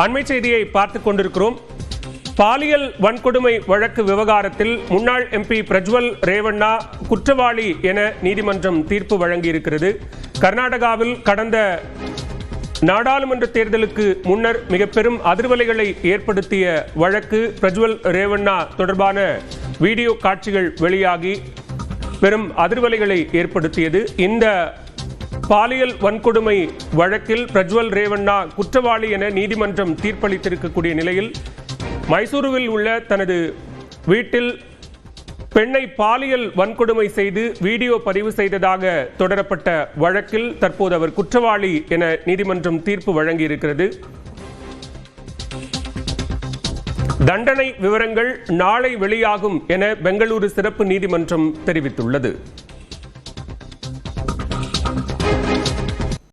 அண்மை செய்தியை பார்த்துக் கொண்டிருக்கிறோம். பாலியல் வன்கொடுமை வழக்கு விவகாரத்தில் முன்னாள் எம்பி பிரஜ்வல் ரேவண்ணா குற்றவாளி என நீதிமன்றம் தீர்ப்பு வழங்கியிருக்கிறது. கர்நாடகாவில் கடந்த நாடாளுமன்ற தேர்தலுக்கு முன்னர் மிக பெரும் அதிர்வலைகளை ஏற்படுத்திய வழக்கு பிரஜ்வல் ரேவண்ணா தொடர்பான வீடியோ காட்சிகள் வெளியாகி பெரும் அதிர்வலைகளை ஏற்படுத்தியது. இந்த பாலியல் வன்கொடுமை வழக்கில் பிரஜ்வல் ரேவண்ணா குற்றவாளி என நீதிமன்றம் தீர்ப்பளித்திருக்கக்கூடிய நிலையில் மைசூருவில் உள்ள தனது வீட்டில் பெண்ணை பாலியல் வன்கொடுமை செய்து வீடியோ பதிவு செய்ததாக தொடரப்பட்ட வழக்கில் தற்போது அவர் குற்றவாளி என நீதிமன்றம் தீர்ப்பு வழங்கியிருக்கிறது. தண்டனை விவரங்கள் நாளை வெளியாகும் என பெங்களூரு சிறப்பு நீதிமன்றம் தெரிவித்துள்ளது.